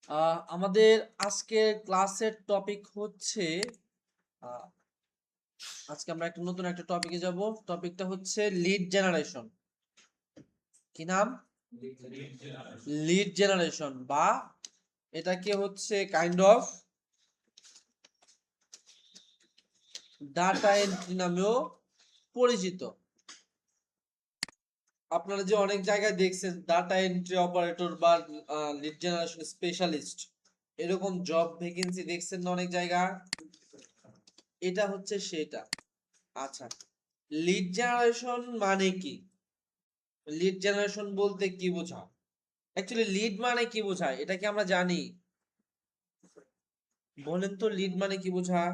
আমাদের আজকের ক্লাসের টপিক হচ্ছে আহ, আজকে আমরা নতুন একটা টপিকে যাব। টপিকটা হচ্ছে লিড জেনারেশন। কি নাম? লিড জেনারেশন, বা এটাকে হচ্ছে কাইন্ড অফ ডাটা এন্ট্রি নামেও পরিচিত। আপনারা যে অনেক জায়গায় দেখছেন ডাটা এন্ট্রি অপারেটর বা লিড জেনারেশন স্পেশালিস্ট, এরকম জব ভ্যাকেন্সি দেখছেন না অনেক জায়গায়। এটা হচ্ছে সেটা। আচ্ছা, লিড জেনারেশন মানে কি? লিড জেনারেশন বলতে কি বোঝায়? অ্যাকচুয়ালি লিড মানে কি বোঝায় এটা কি আমরা জানি? বলেন তো, লিড মানে কি বোঝায়?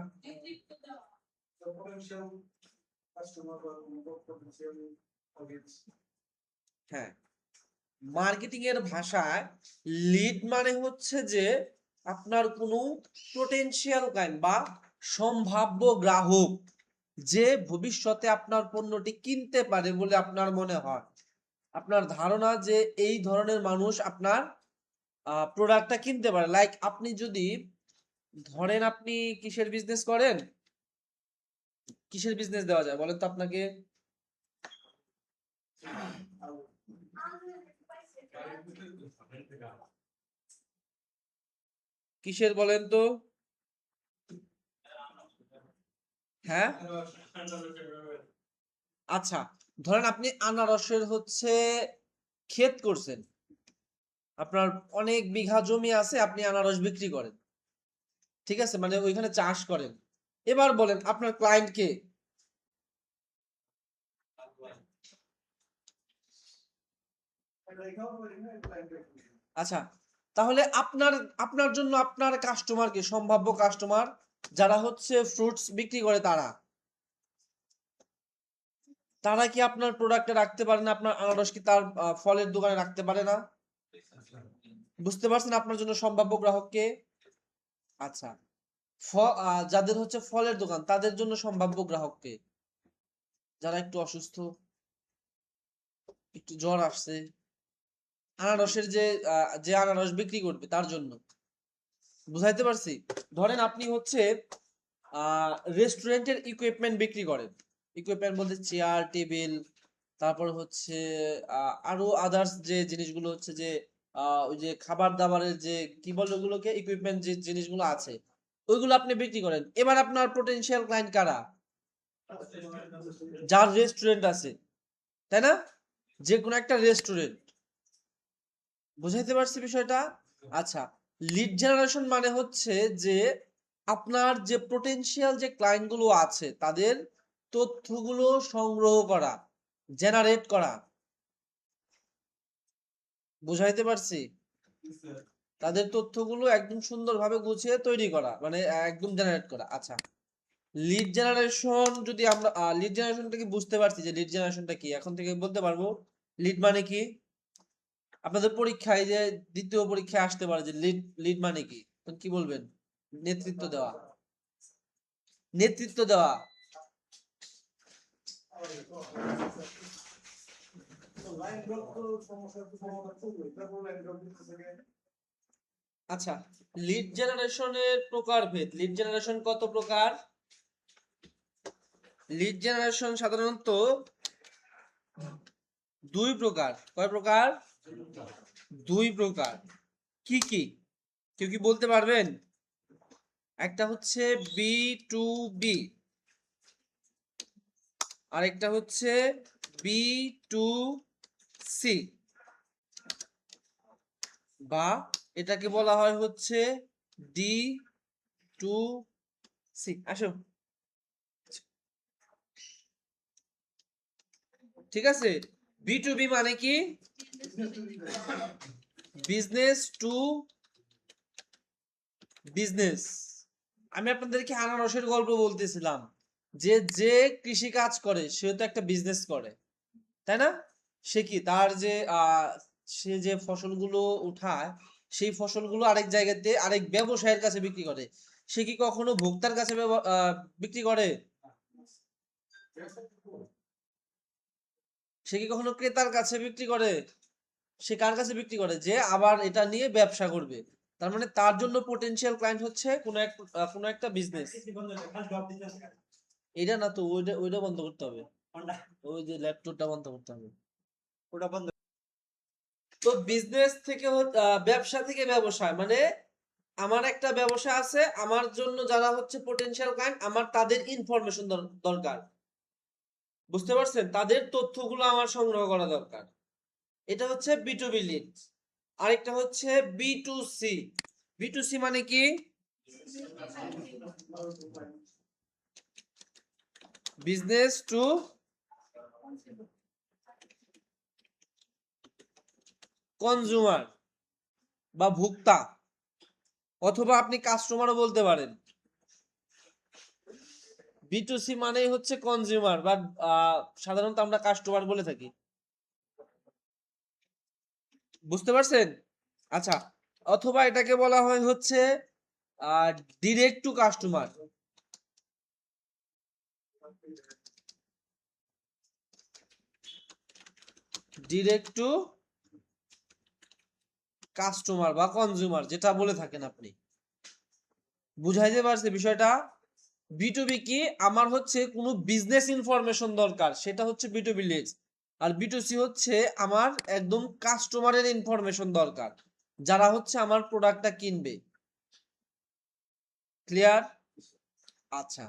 হ্যাঁ, মার্কেটিং এর ভাষায় লিড মানে হচ্ছে যে আপনার কোনো পোটেনশিয়াল ক্লায়েন্ট বা সম্ভাব্য গ্রাহক, যে ভবিষ্যতে আপনার পণ্যটি কিনতে পারে বলে আপনার মনে হয়। আপনার ধারণা যে এই ধরনের মানুষ আপনার প্রোডাক্টটা কিনতে পারে। লাইক আপনি যদি ধরেন আপনি কিসের বিজনেস করেন, কিসের বিজনেস দেওয়া যায় বলেন তো আপনাকে? কিসের বলেন তো? হ্যাঁ, আচ্ছা, ধরেন আপনি আনারসের হচ্ছে ক্ষেত করছেন, আপনার অনেক বিঘা জমি আছে, আপনি আনারস বিক্রি করেন। ঠিক আছে, মানে ওইখানে চাষ করেন। এবার বলেন আপনার ক্লায়েন্ট কে? আচ্ছা, তাহলে আপনার আপনার জন্য আপনার কাস্টমার কে, সম্ভাব্য কাস্টমার যারা হচ্ছে ফ্রুটস বিক্রি করে, তারা তারা কি আপনার প্রোডাক্টে রাখতে পারে না? আপনার আনারস কি তার ফলের দোকানে রাখতে পারে না? বুঝতে পারছেন আপনার জন্য সম্ভাব্য গ্রাহককে? আচ্ছা, যাদের হচ্ছে ফলের দোকান তাদের জন্য সম্ভাব্য গ্রাহককে, যারা একটু অসুস্থ, একটু জ্বর আসছে, আনারসের যে আনারস বিক্রি করবে তার জন্য। বুঝাইতে পারছি? ধরেন আপনি হচ্ছে রেস্টুরেন্টের ইকুইপমেন্ট বিক্রি করেন। ইকুইপমেন্ট বলতে চেয়ার টেবিল, তারপর হচ্ছে আরো আদার্স যে জিনিসগুলো হচ্ছে যে ওই যে খাবার দাবারের যে কি বলে ওগুলোকে, ইকুইপমেন্ট যে জিনিসগুলো আছে ওইগুলো আপনি বিক্রি করেন। এবার আপনার পোটেনশিয়াল ক্লায়েন্ট কারা? যার রেস্টুরেন্ট আছে, তাই না? যে কোনো একটা রেস্টুরেন্ট। বুঝাইতে পারছি বিষয়টা? আচ্ছা, লিড জেনারেশন মানে হচ্ছে যে আপনার যে পোটেনশিয়াল যে ক্লায়েন্ট গুলো আছে তাদের তথ্যগুলো সংগ্রহ করা, জেনারেট করা। বুঝাইতে পারছি? তাদের তথ্যগুলো একদম সুন্দরভাবে গুছিয়ে তৈরি করা, মানে একদম জেনারেট করা। আচ্ছা, লিড জেনারেশন যদি আমরা লিড জেনারেশনটা কি বুঝতে পারছি যে লিড জেনারেশনটা কি, এখন থেকে বলতে পারবো লিড মানে কি? আপনাদের পরীক্ষায় যে দ্বিতীয় পরীক্ষায় আসতে পারে যে লিড লিড মানে কি, তখন কি বলবেন? নেতৃত্ব দেওয়া। নেতৃত্ব দেওয়া। আচ্ছা, লিড জেনারেশনের প্রকারভেদ। লিড জেনারেশন কত প্রকার? লিড জেনারেশন সাধারণত দুই প্রকার। কয় প্রকার? দুই প্রকার। কি কি? কেউ কি বলতে পারবেন? একটা হচ্ছে বি টু বি, আর একটা হচ্ছে বি টু সি, বা এটাকে বলা হয় হচ্ছে ডি টু সি। আসো, ঠিক আছে। বি টু বি মানে কি? Business to business. আমি আপনাদেরকে আনারসের গল্প বলতেছিলাম যে যে কৃষি কাজ করে সে তো একটা বিজনেস করে, তাই না? সে কি তার যে সে যে ফসলগুলো উঠায়, সেই ফসলগুলো আরেক জায়গাতে আরেক ব্যবসায়ীর কাছে বিক্রি করে। সে কি কখনো ভোক্তার কাছে বিক্রি করে? সে কি কখনো ক্রেতার কাছে বিক্রি করে? সে কার কাছে বিক্রি করে? যে আবার এটা নিয়ে ব্যবসা করবে। তার মানে তার জন্য পোটেনশিয়াল ক্লায়েন্ট হচ্ছে কোনো একটা বিজনেস। এটা না তো, ওইটা বন্ধ করতে হবে, ওই যে ল্যাপটপটা বন্ধ করতে হবে, ওটা বন্ধ। তো বিজনেস থেকে ব্যবসা থেকে ব্যবসায়, মানে আমার একটা ব্যবসা আছে, আমার জন্য যারা হচ্ছে পোটেনশিয়াল ক্লায়েন্ট, আমার তাদের ইনফরমেশন দরকার, বুঝতে পারছেন? তাদের তথ্যগুলো আমার সংগ্রহ করা দরকার। এটা হচ্ছে B2B লিড। আরেকটা হচ্ছে B2C। B2C মানে কি? বিজনেস টু কনজিউমার বা ভোক্তা, অথবা আপনি কাস্টমারও বলতে পারেন। B2C মানেই হচ্ছে কনজিউমার, বা সাধারণত আমরা কাস্টমার বলে থাকি, বুঝতে পারছেন? আচ্ছা, অথবা এটাকে বলা হয় হচ্ছে direct to customer. Direct to customer বা কনজিউমার, যেটা বলে থাকেন আপনি। বুঝাইতে পারছে বিষয়টা? B2B কি? আমার হচ্ছে কোনো বিজনেস ইনফরমেশন দরকার, সেটা হচ্ছে B2B লিড। আর B2C হচ্ছে আমার একদম কাস্টমারের ইনফরমেশন দরকার, যারা হচ্ছে আমার প্রোডাক্টটা কিনবে। ক্লিয়ার? আচ্ছা,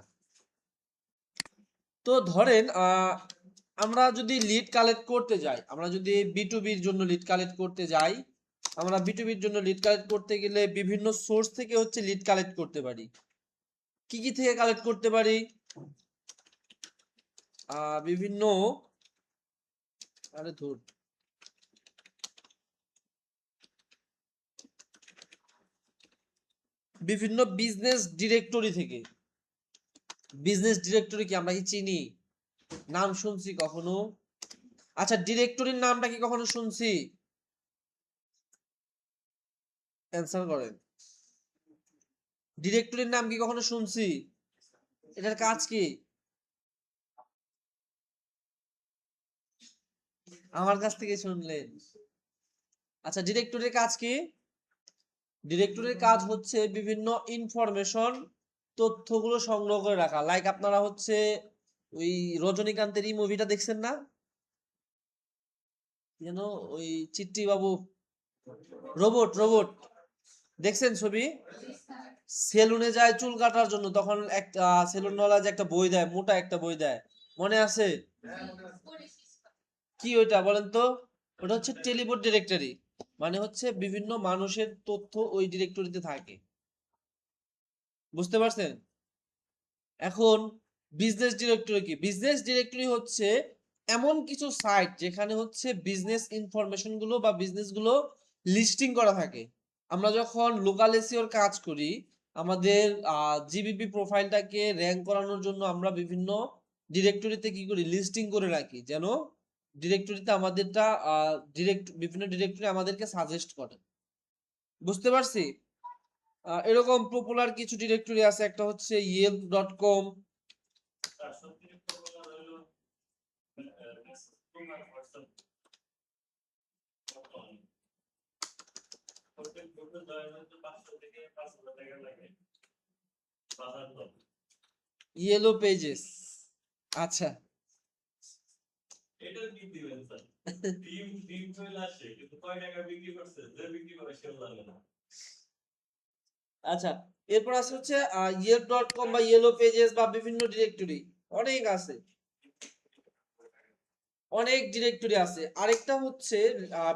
তো ধরেন আমরা যদি লিড কালেক্ট করতে যাই, আমরা যদি B2Bর জন্য লিড কালেক্ট করতে যাই, আমরা B2Bর জন্য লিড কালেক্ট করতে গেলে বিভিন্ন সোর্স থেকে হচ্ছে লিড কালেক্ট করতে পারি। কি কি থেকে কালেক্ট করতে পারি? বিভিন্ন, আরে ধর, বিভিন্ন বিজনেস ডিরেক্টরি থেকে। বিজনেস ডিরেক্টরি কি আমরা কি চিনি? নাম শুনছি কখনো? আচ্ছা, ডিরেক্টরির নামটা কি কখনো শুনছি? অ্যান্সার করেন। ডিরেক্টরির নাম কি কখনো শুনছি? এটার কাজ কি? আমার কাছ থেকে শুনলেন? আচ্ছা, ডিরেক্টরির কাজ কি? ডিরেক্টরির কাজ হচ্ছে বিভিন্ন ইনফরমেশন, তথ্যগুলো সংগ্রহ করে রাখা। লাইক আপনারা হচ্ছে ওই রজনীকান্তের এই মুভিটা দেখছেন না যেন, ওই চিট্টি বাবু, রোবট রোবট, দেখছেন ছবি? সেলুনে যায় চুল কাটার জন্য, তখন একটা সেলুনওয়ালা যে একটা বই দেয়, মোটা একটা বই দেয়, মনে আছে? কি ওইটা বলেন তো? ওটা হচ্ছে টেলিবোর্ড ডিরেক্টরি, মানে হচ্ছে বিভিন্ন মানুষের তথ্য ওই ডিরেক্টরিতে থাকে, বুঝতে পারছেন? এখন বিজনেস ডিরেক্টরি কি? বিজনেস ডিরেক্টরি হচ্ছে এমন কিছু সাইট যেখানে হচ্ছে বিজনেস ইনফরমেশন গুলো বা বিজনেস গুলো লিস্টিং করা থাকে। আমরা যখন লোকাল এসইওর কাজ করি, আমাদের জিবিপি প্রোফাইলটাকে র্যাঙ্ক করানোর জন্য আমরা বিভিন্ন ডিরেক্টরিতে কি করি, লিস্টিং করে রাখি, যেন ডিরেক্টরিতে আমাদেরটা বিভিন্ন ডিরেক্টরি আমাদেরকে সাজেস্ট করে, বুঝতে পারছি? এরকম পপুলার কিছু ডিরেক্টরি আছে, একটা হচ্ছে yelp.com। ইয়েলো পেজেস, আচ্ছা। আচ্ছা, এরপর আছে হচ্ছে yelp.com বা ইয়েলো পেজেস বা বিভিন্ন ডিরেক্টরি, অনেক আছে, অনেক ডিরেক্টরি আছে। আরেকটা হচ্ছে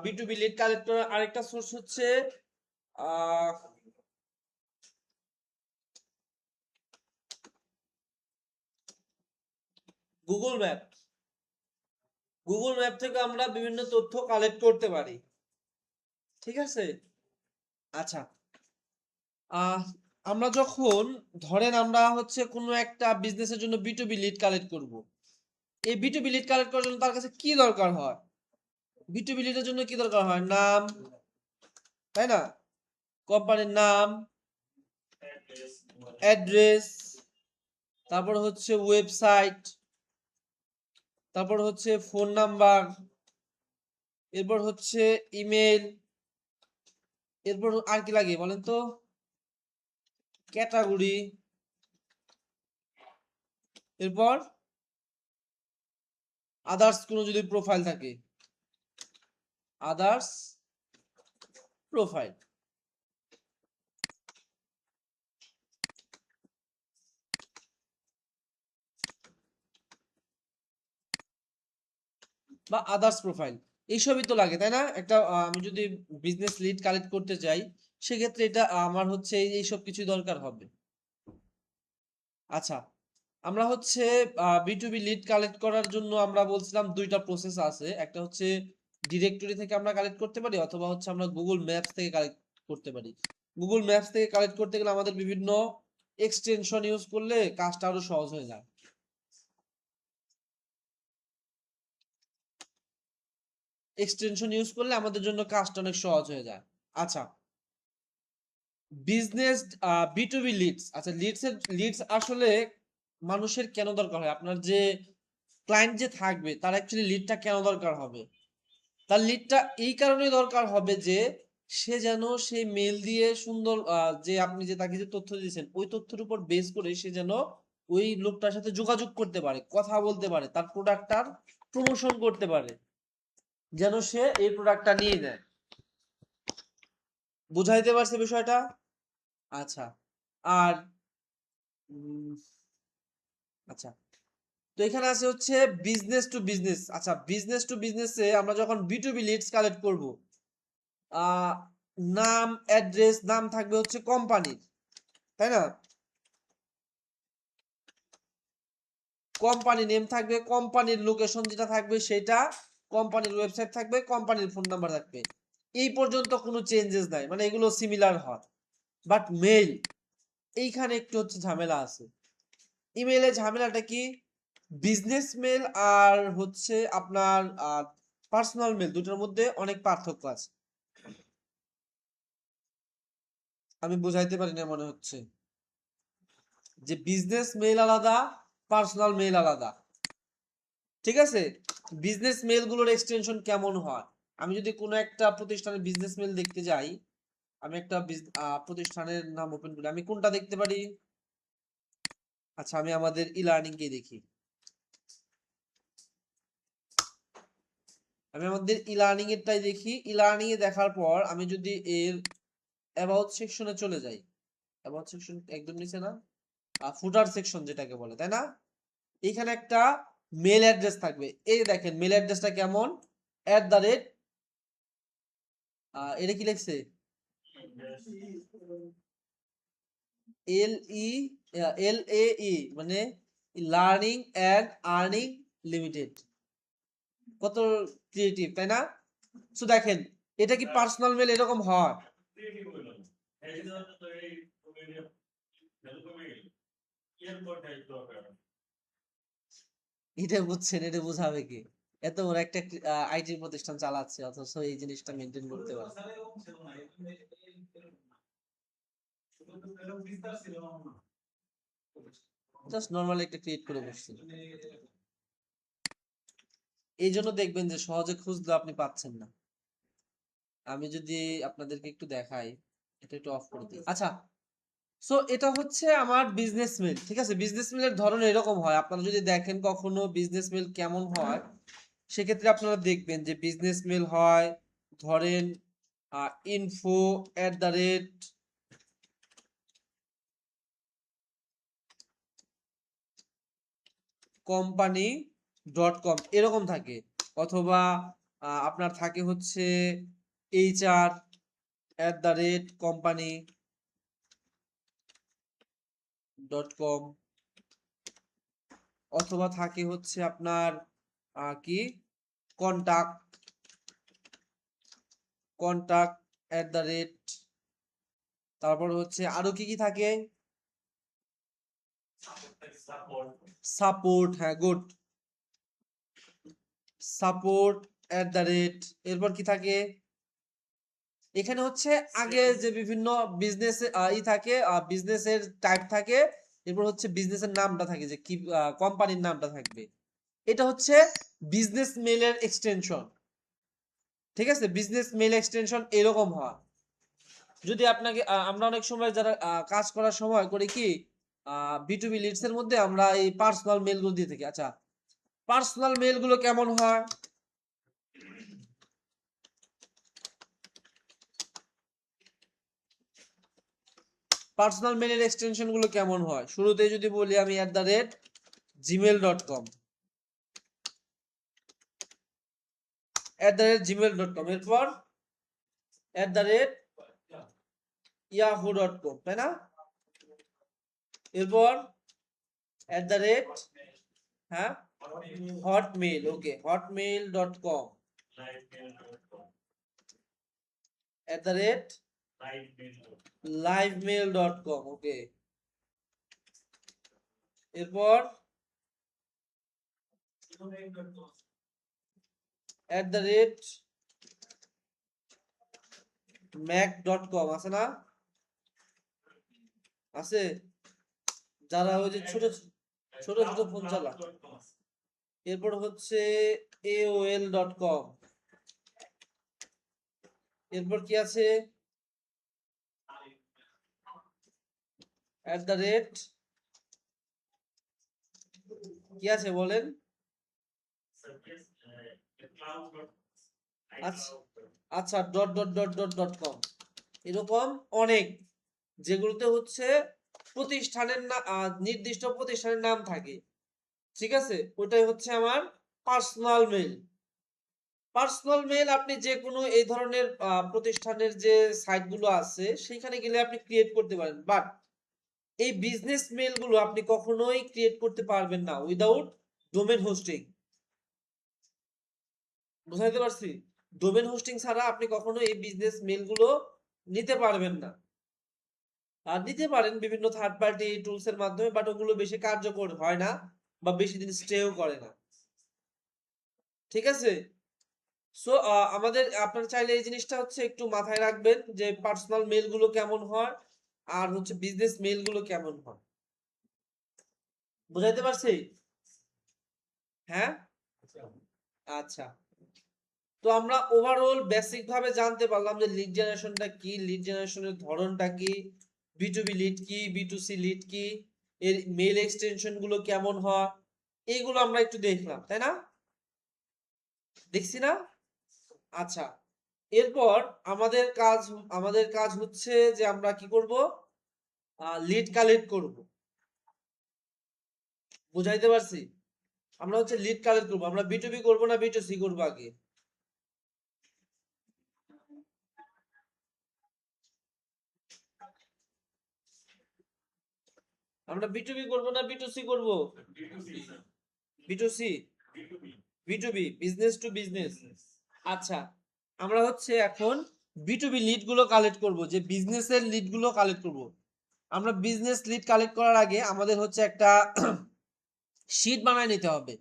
B2B লিড কালেক্টর, আরেকটা সোর্স হচ্ছে গুগল ম্যাপ। গুগল ম্যাপ থেকে আমরা বিভিন্ন তথ্য কালেক্ট করতে পারি, ঠিক আছে? আচ্ছা, আহ আমরা যখন ধরেন আমরা হচ্ছে কোনো একটা বিজনেসের জন্য B2B লিড কালেক্ট করব, এই B2B লিড কালেক্ট করার জন্য তার কাছে কি দরকার হয়? B2B লিডের জন্য কি দরকার হয়? নাম, তাই না? কোম্পানির নাম, অ্যাড্রেস, তারপর হচ্ছে ওয়েবসাইট, তারপর হচ্ছে ফোন নাম্বার, এরপর হচ্ছে ইমেল, এরপর আর কি লাগে বলেন তো? ক্যাটাগরি, এরপর আদার্স কোনো যদি প্রোফাইল থাকে, আদার্স প্রোফাইল। বা আদার্স প্রোফাইল, এইসবই তো লাগে তাই না? একটা আমি যদি বিজনেস লিড কালেক্ট করতে চাই, সেক্ষেত্রে এটা আমার হচ্ছে এইসব কিছু দরকার হবে। আচ্ছা, আমরা হচ্ছে B2B লিড কালেক্ট করার জন্য আমরা বলছিলাম দুইটা প্রসেস আছে। একটা হচ্ছে ডিরেক্টরি থেকে আমরা কালেক্ট করতে পারি, অথবা হচ্ছে আমরা গুগল ম্যাপস থেকে কালেক্ট করতে পারি। গুগল ম্যাপস থেকে কালেক্ট করতে গেলে আমাদের বিভিন্ন এক্সটেনশন ইউজ করলে কাজটা আরো সহজ হয়ে যায়। এক্সটেনশন ইউজ করলে আমাদের জন্য কাজটা অনেক সহজ হয়ে যায়। আচ্ছা, বিজনেস B2B লিডস, আচ্ছা লিডস আসলে মানুষের কেন দরকার হয়? আপনার যে ক্লায়েন্ট যে থাকবে তার অ্যাকচুয়ালি লিডটা কেন দরকার হবে? তার লিডটা এই কারণেই দরকার হবে যে সে যেন সেই মেল দিয়ে সুন্দর যে আপনি যে তাকে যে তথ্য দিয়েছেন ওই তথ্যের উপর বেস করে সে যেন ওই লোকটার সাথে যোগাযোগ করতে পারে, কথা বলতে পারে, তার প্রোডাক্টটার প্রমোশন করতে পারে, যেন সে এই প্রোডাক্টটা নিয়ে নেয়। বুঝাইতে পারছে বিষয়টা? আচ্ছা, আর আচ্ছা, তো এখানে আছে হচ্ছে বিজনেস টু বিজনেস। আচ্ছা, বিজনেস টু বিজনেসে আমরা যখন B2B লিডস কালেক্ট করব, নাম অ্যাড্রেস, নাম থাকবে হচ্ছে কোম্পানির, তাই না? কোম্পানি নেম থাকবে, কোম্পানির লোকেশন যেটা থাকবে সেটা, কোম্পানির ওয়েবসাইট থাকবে, কোম্পানির ফোন নাম্বার থাকবে। এই পর্যন্ত কোনো চেঞ্জেস নাই, মানে এগুলো সিমিলার হয়। বাট মেইল, এইখানে একটু হচ্ছে ঝামেলা আছে। ইমেইলের ঝামেলাটা কি? বিজনেস মেল আর হচ্ছে আপনার পার্সোনাল মেল দুটোর মধ্যে অনেক পার্থক্য আছে। আমি বুঝাইতে পারি না মনে হচ্ছে, যে বিজনেস মেল আলাদা, পার্সোনাল মেল আলাদা। ঠিক আছে, বিজনেস মেল গুলোর এক্সটেনশন কেমন হয়? আমি যদি কোনো একটা প্রতিষ্ঠানের বিজনেস মেল দেখতে যাই, আমি একটা প্রতিষ্ঠানের নাম ওপেন করি, আমি কোনটা দেখতে পারি? আচ্ছা, আমি আমাদের ই লার্নিং কে দেখি। আমি আমাদের ই লার্নিং এরটাই দেখি। ই লার্নিং এ দেখার পর আমি যদি এর অ্যাবাউট সেকশনে চলে যাই, অ্যাবাউট সেকশন একদম নিচে না, ফুটার সেকশন যেটাকে বলে, তাই না? এখানে একটা মেল অ্যাড্রেস থাকবে। এই দেখেন মেল অ্যাড্রেসটা কেমন, @ এটা কি লিখছে? LE LAE, মানে লার্নিং এন্ড আর্নিং লিমিটেড। কত ক্রিয়েটিভ, তাই না? সো দেখেন, এটা কি পার্সোনাল মেল এরকম হয়? এটা বুঝছেন, এটা বোঝাবে কি? এত বড় একটা আইটি প্রতিষ্ঠান চালাচ্ছে অথচ এই জিনিসটা মেনটেন করতে পারে। জাস্ট নরমাল একটা ক্রিয়েট করে বসছি। এই জন্য দেখবেন যে সহজে খুঁজলে আপনি পাচ্ছেন না। আমি যদি আপনাদেরকে একটু দেখাই, এটা একটু অফ করে দিই। আচ্ছা, সো এটা হচ্ছে আমার বিজনেস মেল। ঠিক আছে, বিজনেস মেলের ধরন এরকম হয়। আপনারা যদি দেখেন কখনো বিজনেস মেল কেমন হয়, সেক্ষেত্রে আপনারা দেখবেন যে বিজনেস মেল হয়, ধরেন info@ company.com এরকম থাকে, অথবা আপনার থাকে হচ্ছে HR@company.com, অথবা থাকে হচ্ছে আপনার কি কন্টাক্ট কন্টাক্ট@, তারপর হচ্ছে আরো কি কি থাকে, সাপোর্ট, হ্যাঁ গুড, সাপোর্ট@, এরপর কি থাকে? এখানে হচ্ছে আগে যে বিভিন্ন বিজনেস ই থাকে, বিজনেসের টাইপ থাকে, এরপর হচ্ছে বিজনেসের নামটা থাকে, যে কি কোম্পানির নামটা থাকবে। এটা হচ্ছে বিজনেস মেলের এক্সটেনশন। ঠিক আছে, বিজনেস মেল এক্সটেনশন এরকম হয়। যদি আপনাকে আমরা অনেক সময় যারা কাজ করার সময় করি কি B2B লিডস এর মধ্যে আমরা এই পার্সোনাল মেলগুলো দিয়ে থাকি। আচ্ছা, পার্সোনাল মেলগুলো কেমন হয়? পার্সোনাল মেলের এক্সটেনশন গুলো কেমন হয়? শুরুতে যদি বলি আমি @gmail.com, @gmail.com, এরপর @yahoo.com, তাই না? এরপর হ্যাঁ হটমেল, ওকে, hotmail.com, @livemail.com, ওকে। এরপর @mac.com আছে না? আছে? যারা ওই যে ছোট ছোট ছোট ফোন চালা। এরপর হচ্ছে aol.com। এরপর কি আছে? কি আছে বলেন? আচ্ছা আচ্ছা, .com, এরকম অনেক, যেগুলোতে হচ্ছে প্রতিষ্ঠানের নির্দিষ্ট প্রতিষ্ঠানের নাম থাকে। ঠিক আছে, ওটাই হচ্ছে আমার পার্সোনাল মেল। পার্সোনাল মেল আপনি যে কোনো এই ধরনের প্রতিষ্ঠানের যে সাইটগুলো আছে সেখানে গেলে আপনি ক্রিয়েট করতে পারেন, বাট এই বিজনেস মেলগুলো আপনি কখনোই ক্রিয়েট করতে পারবেন না উইদাউট ডোমেন হোস্টিং। বুঝাইতে পারছি? ডোমেন হোস্টিং ছাড়া আপনি কখনো এই বিজনেস মেলগুলো নিতে পারবেন না। আর নিতে পারেন বিভিন্ন থার্ড পার্টি টুলস এর মাধ্যমে, বাট ওগুলো বেশি কার্যকর হয় না বা বেশি দিন স্টেও করে না। ঠিক আছে? সো আমাদের আপনারা চাইলে এই জিনিসটা হচ্ছে একটু মাথায় রাখবেন যে পার্সোনাল মেল গুলো কেমন হয় আর হচ্ছে বিজনেস মেল গুলো কেমন হয়। বুঝাইতে পারছি? হ্যাঁ, আচ্ছা। তো আমরা ওভারঅল বেসিক ভাবে জানতে পারলাম যে লিড জেনারেশনটা কি, লিড জেনারেশনের ধরনটা কি, B2B লিড কি, B2C লিড কি, এর মেল এক্সটেনশন গুলো কেমন হয়, এইগুলো আমরা একটু দেখলাম, তাই না? দেখছি না? আচ্ছা, এরপর আমাদের কাজ হচ্ছে যে আমরা কি করব? লিড কালেক্ট করব। বুঝাইতে পারছি? আমরা হচ্ছে লিড কালেক্ট করব। আমরা B2B করব না B2C করব আগে? আমরা B2B করব না B2C করব? B2C, B2B, business to business. আচ্ছা, আমরা হচ্ছে এখন B2B লিড গুলো কালেক্ট করব, যে বিজনেসের লিড গুলো কালেক্ট করব। আমরা বিজনেস লিড কালেক্ট করার আগে আমাদের হচ্ছে একটা শীট বানায় নিতে হবে,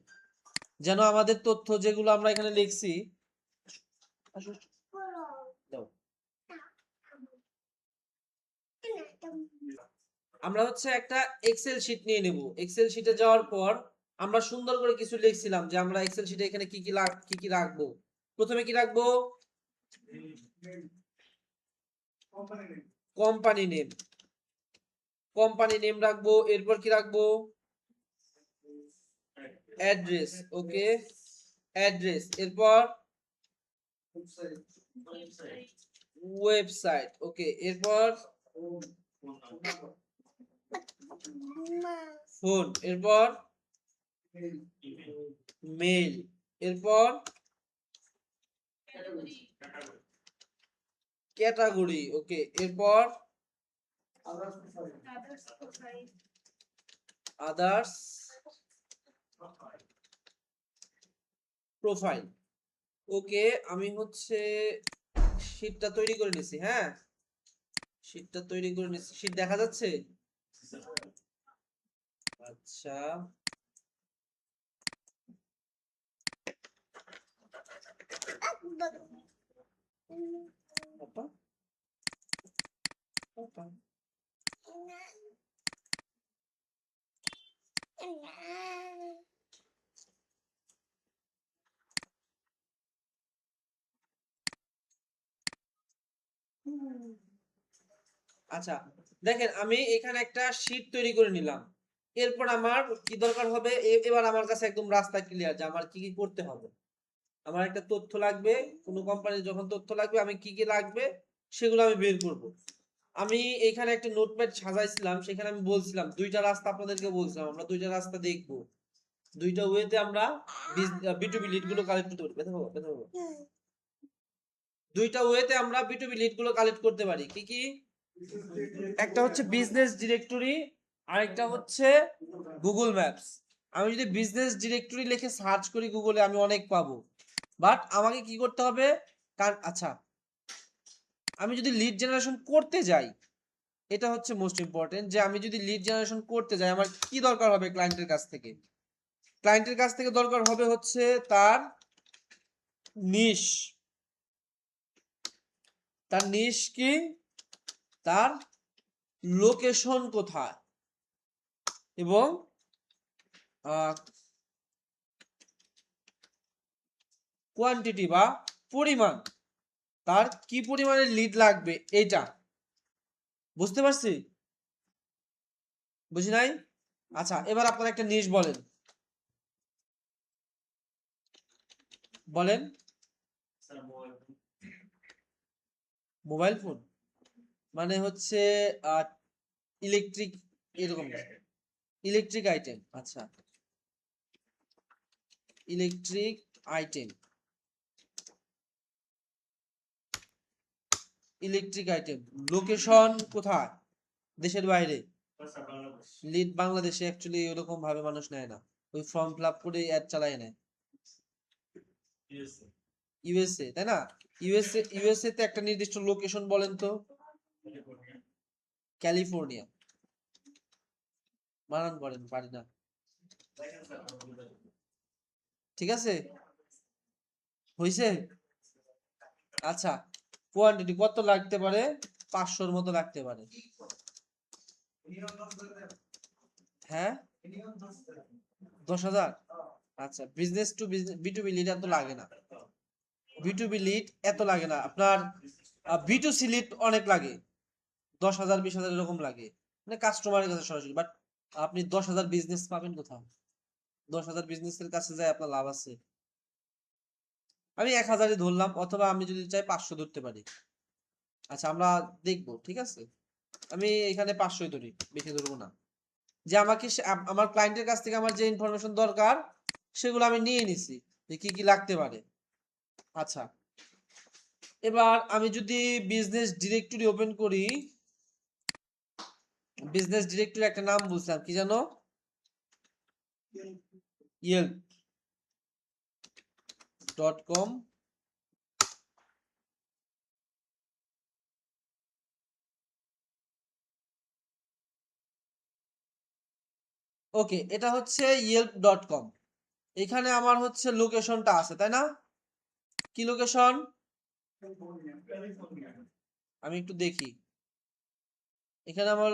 যেন আমাদের তথ্য যেগুলো আমরা এখানে লিখছি, দাও। আমরা হচ্ছে একটা এক্সেল শিট নিয়ে নেব। এক্সেল শিটে যাওয়ার পর আমরা সুন্দর করে কিছু লিখছিলাম যে আমরা এক্সেল শিটে এখানে কি কি রাখবো। প্রথমে কি রাখবো? কোম্পানি নেম, কোম্পানি নেম রাখবো। এরপর কি রাখবো? অ্যাড্রেস, ওকে, অ্যাড্রেস। এরপর ওয়েবসাইট, ওকে। এরপর ফোন, এরপর মেল, এরপর ক্যাটাগরি, ওকে। এরপর আদার্স প্রোফাইল, ওকে। আমি হচ্ছে শীটটা তৈরি করে নিছি, হ্যাঁ, শীটটা তৈরি করে নিছি। শীট দেখা যাচ্ছে? আচ্ছা, পাপা, পাপা। আচ্ছা, দেখেন আমি এখানে একটা শীট তৈরি করে নিলাম। এরপর আমার কি দরকার হবে, এবার আমার কাছে একদম রাস্তা ক্লিয়ার যে আমার কি কি করতে হবে। আমার একটা তথ্য লাগবে, কোনো কোম্পানির যখন তথ্য লাগবে আমি কি কি লাগবে সেগুলো আমি বের করব। আমি এখানে একটা নোটপ্যাড সাজাইছিলাম, সেখানে আমি বলছিলাম দুইটা রাস্তা আপনাদেরকে বলছিলাম, আমরা দুইটা রাস্তা দেখব। দুইটা ওয়েতে আমরা বিটুবি লিড গুলো কালেক্ট করতে পারি। ব্যথা পাবো। দুইটা ওয়েতে আমরা বিটুবি লিড গুলো কালেক্ট করতে পারি। কি কি? একটা হচ্ছে বিজনেস ডিরেক্টরি, আরেকটা হচ্ছে গুগল ম্যাপস। আমি যদি বিজনেস ডিরেক্টরি লিখে সার্চ করি গুগলে আমি অনেক পাবো, বাট আমাকে কি করতে হবে? কারণ আচ্ছা, আমি যদি লিড জেনারেশন করতে যাই, এটা হচ্ছে মোস্ট ইম্পর্টেন্ট, যে আমি যদি লিড জেনারেশন করতে যাই আমার কি দরকার হবে ক্লায়েন্টের কাছ থেকে? ক্লায়েন্টের কাছ থেকে দরকার হবে হচ্ছে তার নিশ। তার নিশ কি? তার লোকেশন কোথায়, এবং কোয়ান্টিটি বা পরিমাণ, তার কি পরিমাণের লিড লাগবে এইটা। বুঝতে পারছি? বুঝি নাই? আচ্ছা, এবার আপনারা একটা নিশ বলেন। বলেন। মোবাইল ফোন মানে হচ্ছে ইলেকট্রিক, এরকম ইলেকট্রিক আইটেম। আচ্ছা, electric item, electric item. Location কোথায়? দেশের বাইরে। লিড বাংলাদেশে অ্যাকচুয়ালি এরকম ভাবে মানুষ নেয় না, ওই ফর্ম ফিল আপ করে অ্যাড চালায় নেয়। ইউএসএ, তাই না? ইউএসএ তে একটা নির্দিষ্ট লোকেশন বলেন তো। ক্যালিফোর্নিয়া। বানান করেন, পারি না। ঠিক আছে, হইছে। আচ্ছা, কোয়ান্টিটি কত লাগতে পারে? 500-র মতো লাগতে পারে। হ্যাঁ, 10,000। আচ্ছা, বিজনেস টু বিজনেস বিটুবি লিড এত লাগে না। বিটুবি লিড এত লাগে না আপনার, বিটুসি লিড অনেক লাগে। 10,000 20,000 এরকম লাগে, মানে কাস্টমারের কাছে সরাসরি। বাট আপনি 10,000 বিজনেস পাবেন কোথাও? 10,000 বিজনেসের কাছে যায় আপনার লাভ আছে? আমি 1,000-ই ধরলাম, অথবা আমি যদি চাই 500 ধরতে পারি। আচ্ছা, আমরা দেখবো, ঠিক আছে। আমি এখানে 500-ই ধরি, বেশি ধরবো না। যে আমাকে আমার ক্লায়েন্টের কাছ থেকে আমার যে ইনফরমেশন দরকার সেগুলো আমি নিয়ে নিছি, যে কি কি লাগতে পারে। আচ্ছা, এবার আমি যদি বিজনেস ডিরেক্টরি ওপেন করি, বিজনেস ডিরেক্টরি একটা নাম বুঝলাম, কি জানো? yelp.com। ওকে, এটা হচ্ছে yelp.com। এখানে আমার হচ্ছে লোকেশনটা আছে, তাই না? কি লোকেশন? আমি একটু দেখি। এখানে আমার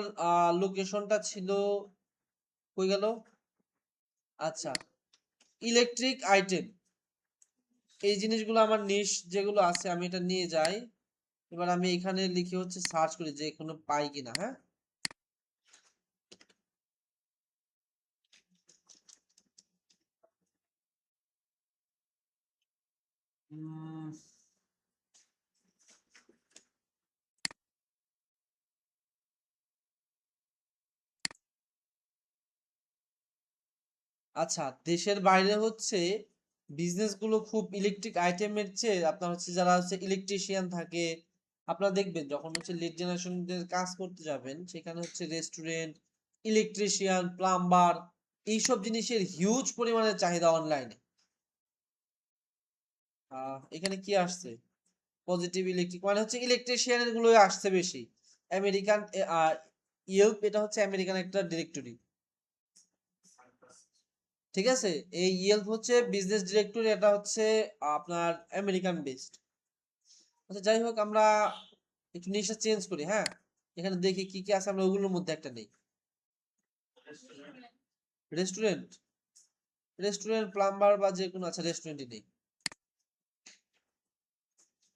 লোকেশনটা ছিল, কই গেল? আচ্ছা, ইলেকট্রিক আইটেম, এই জিনিসগুলো আমার নিশ যেগুলো আছে আমি এটা নিয়ে যাই। এবার আমি এখানে লিখে হচ্ছে সার্চ করি যে কোনো পাই কিনা। হ্যাঁ, আচ্ছা, দেশের বাইরে হচ্ছে বিজনেস গুলো খুব ইলেকট্রিক আইটেমের চেয়ে আপনার হচ্ছে যারা হচ্ছে ইলেকট্রিশিয়ান থাকে, আপনারা দেখবেন যখন হচ্ছে লিড জেনারেশন কাজ করতে যাবেন সেখানে হচ্ছে রেস্টুরেন্ট, ইলেকট্রিশিয়ান, প্লাম্বার, এইসব জিনিসের হিউজ পরিমাণে চাহিদা অনলাইনে। এখানে কি আসছে? পজিটিভ ইলেকট্রিক মানে হচ্ছে ইলেকট্রিশিয়ানের গুলোই আসছে বেশি। আমেরিকান ইয়েল্প, এটা হচ্ছে আমেরিকান একটা ডিরেক্টরি। ঠিক আছে, এই ইয়েল্প হচ্ছে বিজনেস ডিরেক্টরি, এটা হচ্ছে আপনার আমেরিকান বেসড। আচ্ছা, যাই হোক, আমরা একটু নিশা চেঞ্জ করি। হ্যাঁ, এখানে দেখি কি কি আছে, আমরা ওগুলোর মধ্যে একটা নেই। রেস্টুরেন্ট, রেস্টুরেন্ট, প্লাম্বার বা যে কোনো, আচ্ছা রেস্টুরেন্টই নেই।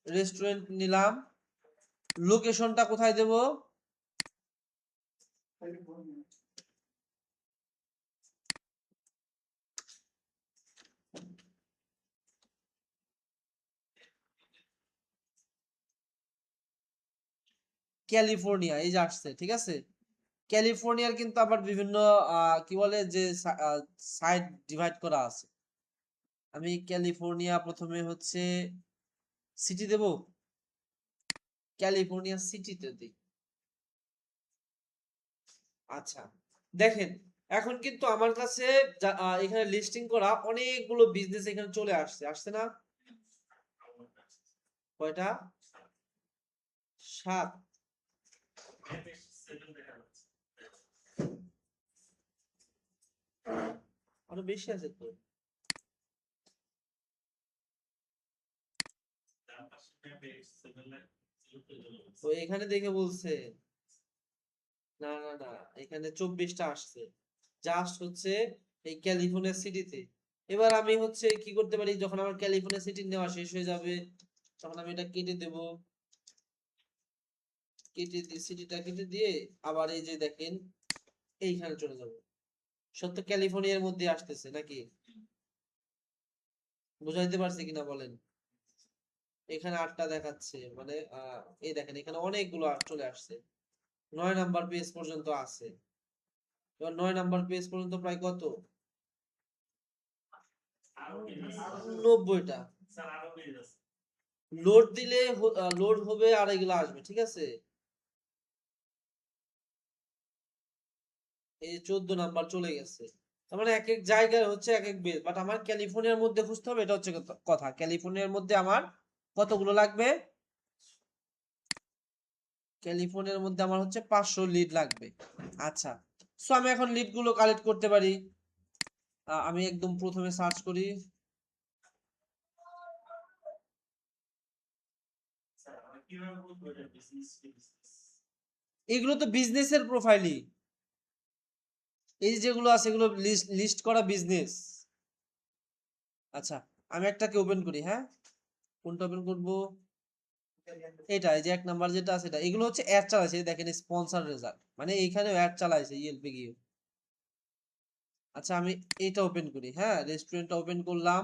রেস্টুরেন্ট নিলাম। লোকেশনটা কোথায় দেব? ক্যালিফোর্নিয়া এই যে আসছে, ঠিক আছে। ক্যালিফোর্নিয়ার কিন্তু আবার বিভিন্ন কি বলে যে সাইট ডিভাইড করা আছে। আমি ক্যালিফোর্নিয়া প্রথমে হচ্ছে সিটি দেব, ক্যালিফোর্নিয়া সিটিতে দিই। আচ্ছা, দেখেন এখন কিন্তু আমার কাছে এখানে লিস্টিং করা অনেকগুলো বিজনেস এখানে চলে আসছে, আসছে না? কয়টা? 7। আরো বেশি আছে তো। তো এখানে দেখে বলছে না না না, এখানে 24টা আসছে জাস্ট হচ্ছে এই ক্যালিফোর্নিয়া সিটিতে। এবার আমি হচ্ছে কি করতে পারি, যখন আমার ক্যালিফোর্নিয়া সিটি নেওয়া শেষ হয়ে যাবে তখন আমি এটা কেটে দেব, কেটে দিয়ে সিটিটা কেটে দিয়ে আবার এই যে দেখেন এইখানে চলে যাব। সত্য ক্যালিফোর্নিয়ার মধ্যে আসতেছে নাকি? বুঝাইতে পারছি কিনা বলেন? এখানে 8টা দেখাচ্ছে, মানে এই দেখেন এখানে অনেকগুলো চলে আসছে। 9 নাম্বার পেজ পর্যন্ত আছে। এবার 9 নাম্বার পেজ পর্যন্ত প্রায় কত? 90টা। লোড দিলে লোড হবে আর এগুলো আসবে, ঠিক আছে। এই 14 নাম্বার চলে গেছে। তার মানে এক এক জায়গায় হচ্ছে এক এক বেস, বাট আমার ক্যালিফোর্নিয়ার মধ্যে খুঁজতে হবে, এটা হচ্ছে কথা। ক্যালিফোর্নিয়ার মধ্যে আমার কতগুলো লাগবে? ক্যালিফোর্নিয়ার মধ্যে আমার হচ্ছে 500 লিড লাগবে। আচ্ছা, সো আমি এখন লিড গুলো কালেক্ট করতে পারি। আমি একদম প্রথমে সার্চ করি। এগুলো তো বিজনেসের প্রোফাইলই, এই যে যেগুলো আছে এগুলো লিস্ট লিস্ট করা বিজনেস। আচ্ছা, আমি একটাকে ওপেন করি, হ্যাঁ। কোনটা ওপেন করব? এটা, এই যে 1 নাম্বার যেটা আছে এটা, এগুলো হচ্ছে অ্যাড চালাইছে, এই দেখেন স্পন্সর রেজাল্ট, মানে এইখানে অ্যাড চালাইছে ইএলপি গিয়ে। আচ্ছা, আমি এটা ওপেন করি, হ্যাঁ, রেস্টুরেন্টটা ওপেন করলাম।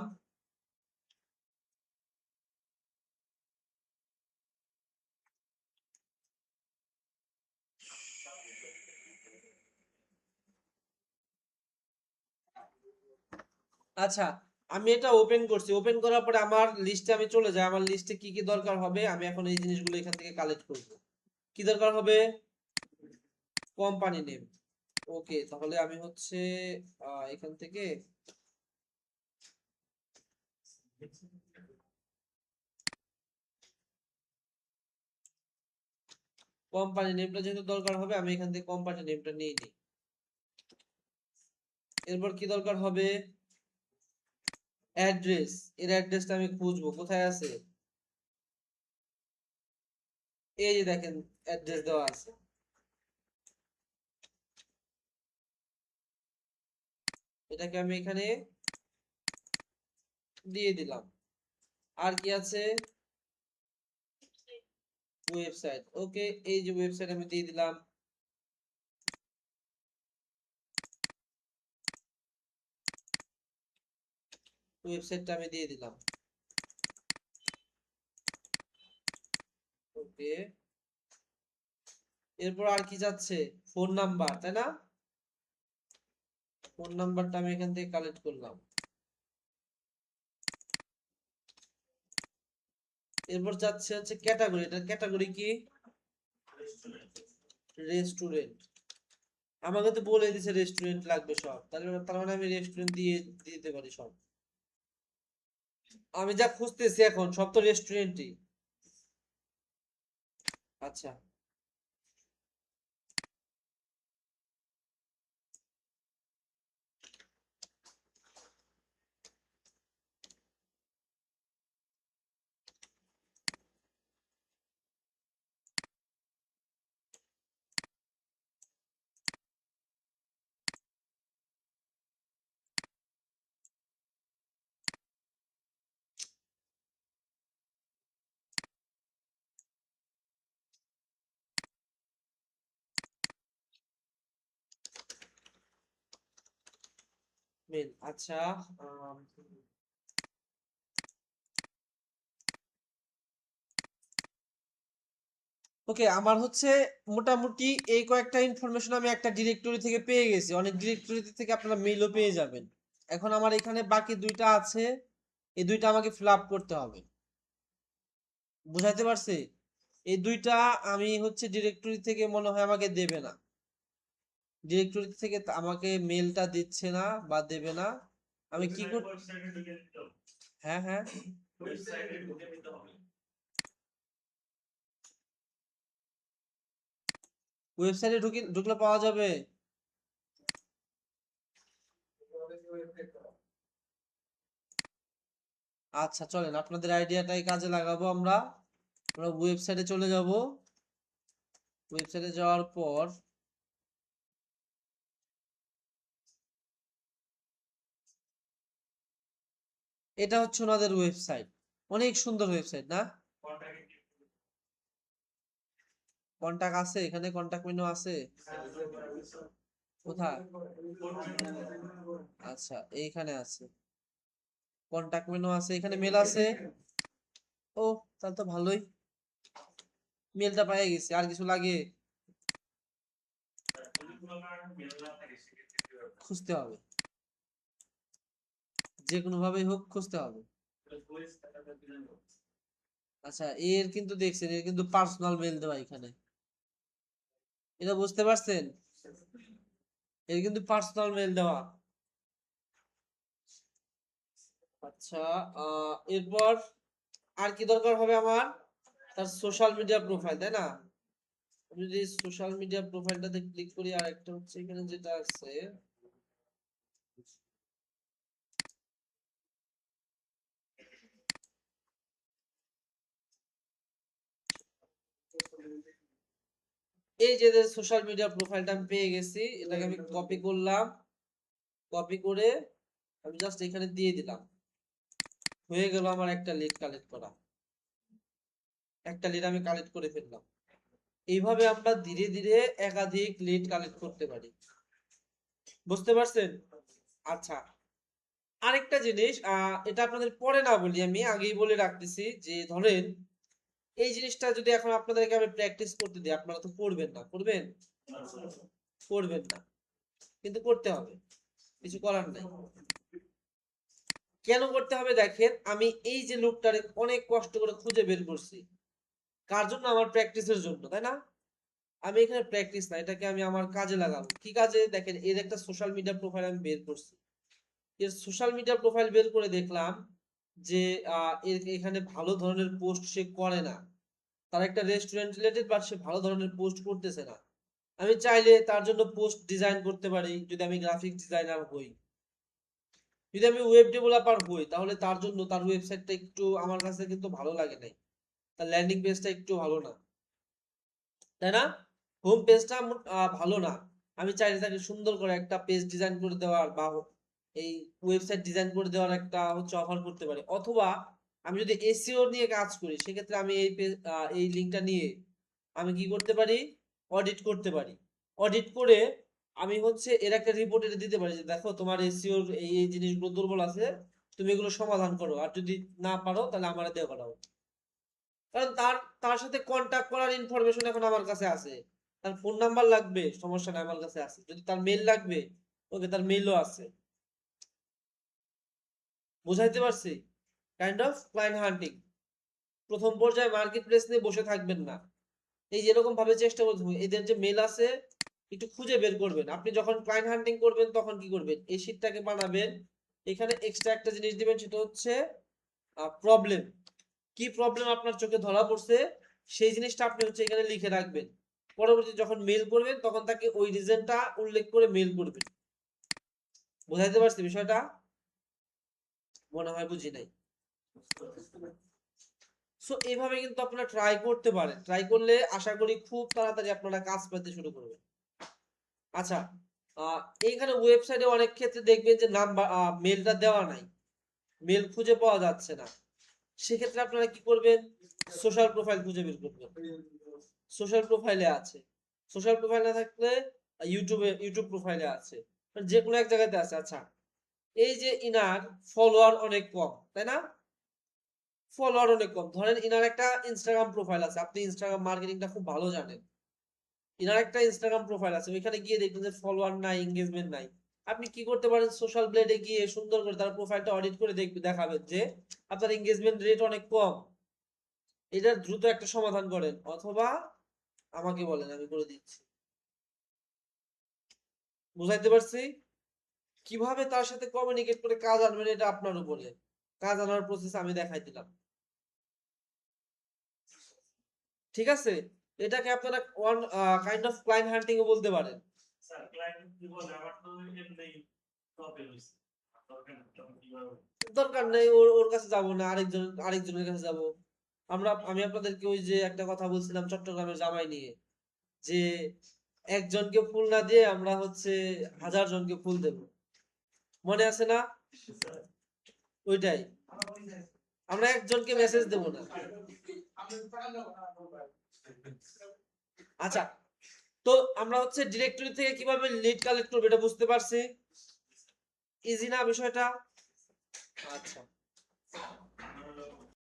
আচ্ছা, আমি এটা ওপেন করছি, ওপেন করার পরে আমার লিস্টে আমি চলে যাই, আমার লিস্টে কি কি দরকার হবে আমি এখন এই জিনিসগুলো এখান থেকে কালেক্ট করব। কি দরকার হবে? Company name. ওকে, তাহলে আমি হচ্ছে এখান থেকে কোম্পানি নেমটা যেহেতু দরকার হবে আমি এখান থেকে কোম্পানি নেমটা নিয়ে নিই। এরপর কি দরকার হবে? অ্যাড্রেস। এর অ্যাড্রেসটা আমি খুঁজবো, কোথায় আছে? এই যে দেখেন অ্যাড্রেস দেওয়া আছে। এটাকে আমি এখানে দিয়ে দিলাম। আর কি আছে? ওয়েবসাইট। ওকে, এই যে ওয়েবসাইট আমি দিয়ে দিলাম। ওয়েবসাইটটা আমি দিয়ে দিলাম। ওকে, এরপর আর কি যাচ্ছে? ফোন নাম্বার, তাই না? ফোন নাম্বারটা আমি এখান থেকে কালেক্ট করলাম। এরপর যাচ্ছে হচ্ছে ক্যাটাগরি। এটা ক্যাটাগরি কি? রেস্টুরেন্ট। আমাকে তো বলে দিছে রেস্টুরেন্ট লাগবে সব, তার মানে আমি রেস্টুরেন্ট দিয়ে দিতে পারি সব। আমি যা খুঁজতেছি এখন সব তো রেস্টুরেন্টই। আচ্ছা, মেল, আচ্ছা। ওকে, আমার হচ্ছে মোটামুটি এই কয়েকটা ইনফরমেশন আমি একটা ডিরেক্টরি থেকে পেয়ে গেছি, অনেক ডিরেক্টরি থেকে আপনারা মেইলও পেয়ে যাবেন। এখন আমার এখানে বাকি দুইটা আছে, এই দুইটা আমাকে ফিল আপ করতে হবে। বুঝাইতে পারছি? এই দুইটা আমি হচ্ছে ডিরেক্টরি থেকে মনে হয় আমাকে দেবে না, ডিরেক্টরি থেকে আমাকে মেলটা দিচ্ছে না বা দেবে না। আমি কি কর, হ্যাঁ হ্যাঁ, ওয়েবসাইটে ঢুকলে পাওয়া যাবে। আচ্ছা চলেন, আপনাদের আইডিয়াটাই কাজে লাগাবো আমরা। আমরা ওয়েবসাইটে চলে যাব। ওয়েবসাইটে যাওয়ার পর এটা হচ্ছে ওনাদের ওয়েবসাইট, অনেক সুন্দর ওয়েবসাইট না? কন্টাক্ট আছে এখানে, কন্টাক্ট মেনু আছে কোথায়? আচ্ছা এইখানে আছে, কন্টাক্ট মেনু আছে, এখানে মেল আছে। ও, তাহলে তো ভালোই, মেলটা পেয়ে গেছি। আর কিছু লাগে? খুঁজতে হবে, যে কোনো ভাবেই হোক খুঁজতে হবে। আচ্ছা, এর কিন্তু দেখছেন, এর কিন্তু পার্সোনাল মেল দেওয়া এখানে, এটা বুঝতে পারছেন? এর কিন্তু পার্সোনাল মেল দেওয়া। আচ্ছা, এরপর আর কি দরকার হবে আমার? তার সোশ্যাল মিডিয়া প্রোফাইল, তাই না? আমি যদি সোশ্যাল মিডিয়া প্রোফাইলটাতে ক্লিক করি, আর একটা হচ্ছে এখানে যেটা আছে, এই যে সোশ্যাল মিডিয়া প্রোফাইলটা আমি পেয়ে গেছি, এটাকে আমি কপি করলাম। কপি করে আমি জাস্ট এখানে দিয়ে দিলাম, হয়ে গেল আমার একটা লিড কালেক্ট করা। একটা লিড আমি কালেক্ট করে ফেললাম। এইভাবে আমরা ধীরে ধীরে একাধিক লিড কালেক্ট করতে পারি। বুঝতে পারছেন? আচ্ছা, আরেকটা জিনিস, এটা আপনাদের পরে না বলি, আমি আগেই বলে রাখতেছি যে ধরেন এই জিনিসটা যদি এখন আপনাদেরকে আমি প্র্যাকটিস করতে দিই, আপনারা তো করবেন না, করবেন? করবেন না, কিন্তু করতে হবে, কিছু করার নাই। কেন করতে হবে দেখেন, আমি এই যে লোকটারে অনেক কষ্ট করে খুঁজে বের করছি, কার জন্য? আমার প্র্যাকটিসের জন্য, তাই না? আমি এখানে প্র্যাকটিস না, এটাকে আমি আমার কাজে লাগাবো। কি কাজে? দেখেন, এর একটা সোশ্যাল মিডিয়া প্রোফাইল আমি বের করছি। এর সোশ্যাল মিডিয়া প্রোফাইল বের করে দেখলাম যে এর এখানে ভালো ধরনের পোস্ট সে করে না, তার একটা রেস্টুরেন্ট রিলেটেড, বাট সে ভালো ধরনের পোস্ট করতেছে না। আমি চাইলে তার জন্য পোস্ট ডিজাইন করতে পারি, যদি আমি গ্রাফিক ডিজাইনার হই। যদি আমি ওয়েব ডেভেলপার হই, তাহলে তার জন্য তার ওয়েবসাইটটা একটু আমার কাছে কিন্তু ভালো লাগে নাই, তার ল্যান্ডিং পেজটা একটু ভালো না, তাই না? হোম পেজটা ভালো না। আমি চাইলে তাকে সুন্দর করে একটা পেজ ডিজাইন করে দেওয়ার বা এই ওয়েবসাইট ডিজাইন করে দেওয়ার একটা হচ্ছে অফার করতে পারি। অথবা আমি যদি এসইও নিয়ে কাজ করি, সেক্ষেত্রে আমি এই পেজ, এই লিঙ্কটা নিয়ে আমি কি করতে পারি? অডিট করতে পারি। অডিট করে আমি হচ্ছে এর একটা রিপোর্ট এটা দিতে পারি যে দেখো, তোমার এসইওর এই এই জিনিসগুলো দুর্বল আছে, তুমি এগুলো সমাধান করো, আর যদি না পারো তাহলে আমার দিয়ে করাও। কারণ তার তার সাথে কন্টাক্ট করার ইনফরমেশন এখন আমার কাছে আছে। তার ফোন নাম্বার লাগবে, সমস্যা নাই, আমার কাছে আছে। যদি তার মেইল লাগবে, ওকে, তার মেইলও আছে। বুঝাইতে পারছি? কাইন্ড অফ ক্লায়েন্ট হান্টিং। প্রথম পর্যায়ে মার্কেট প্লেস নিয়ে বসে থাকবেন না, এই যেরকম ভাবে চেষ্টা করতে হবে, এদের যে মেল আছে একটু খুঁজে বের করবেন। আপনি যখন ক্লায়েন্ট হান্টিং করবেন তখন কি করবেন? এই শীটটাকে বানাবেন, এখানে এক্সট্রা একটা জিনিস দিবেন, সেটা হচ্ছে প্রবলেম। কি প্রবলেম আপনার চোখে ধরা পড়ছে, সেই জিনিসটা আপনি হচ্ছে এখানে লিখে রাখবেন। পরবর্তী যখন মেল করবেন তখন তাকে ওই রিজনটা উল্লেখ করে মেল করবেন। বুঝাইতে পারছি বিষয়টা? মনে হয় বুঝি নাই। সো এইভাবে কিন্তু আপনারা ট্রাই করতে পারেন, ট্রাই করলে আশা করি খুব তাড়াতাড়ি আপনারা কাজ পেতে শুরু করবেন। আচ্ছা, এইখানে ওয়েবসাইটে অনেক ক্ষেত্রে দেখবেন যে নাম্বার, মেলটা দেওয়া নাই, মেল খুঁজে পাওয়া যাচ্ছে না। সেক্ষেত্রে আপনারা কি করবেন? সোশ্যাল প্রোফাইল খুঁজে বের করবেন। সোশ্যাল প্রোফাইলে আছে, সোশ্যাল প্রোফাইলে থাকলে ইউটিউব প্রোফাইলে আছে, মানে যে কোনো এক জায়গাতে আছে। আচ্ছা, এই যে ইনার ফলোয়ার অনেক কম, তাই না? ফলোয়ার অনেক কম। ধরেন ইনার একটা ইনস্টাগ্রাম প্রোফাইল আছে, আপনি ইনস্টাগ্রাম মার্কেটিংটা খুব ভালো জানেন। ইনার একটা ইনস্টাগ্রাম প্রোফাইল আছে, ওইখানে গিয়ে দেখবেন যে ফলোয়ার নাই, এঙ্গেজমেন্ট নাই। আপনি কি করতে পারেন? সোশ্যাল ব্লেডে গিয়ে সুন্দর করে তার প্রোফাইলটা অডিট করে দেখাবেন যে আপনার এঙ্গেজমেন্ট রেট অনেক কম। এটার দ্রুত একটা সমাধান করেন, অথবা আমাকে বলেন, আমি করে দিচ্ছি। বুঝাইতে পারছি? কিভাবে তার সাথে কমিউনিকেট করে কাজ আনবেন এটা আপনার উপরে। কাজ আনার প্রসেস আমি দেখাই দিলাম। ঠিক আছে? এটাকে আপনারা one kind of client hunting ও বলতে পারেন। স্যার ক্লায়েন্ট কি বলে আমার তো এমনি টপে হইছে দরকার নেই, ওর ওর কাছে যাব না, আরেকজনের কাছে যাব। আমি আপনাদেরকে ওই যে একটা কথা বলছিলাম চট্টগ্রামের জামাই নিয়ে, যে একজনকে ফুল না দিয়ে আমরা হচ্ছে 1000 জনকে ফুল দেব, মনে আছে না? ওইটাই, আমরা একজনকে মেসেজ দেব না। আচ্ছা, তো আমরা হচ্ছে ডিরেক্টরি থেকে কিভাবে লিড কালেক্ট করবো এটা বুঝতে পারছি। ইজি না বিষয়টা? আচ্ছা,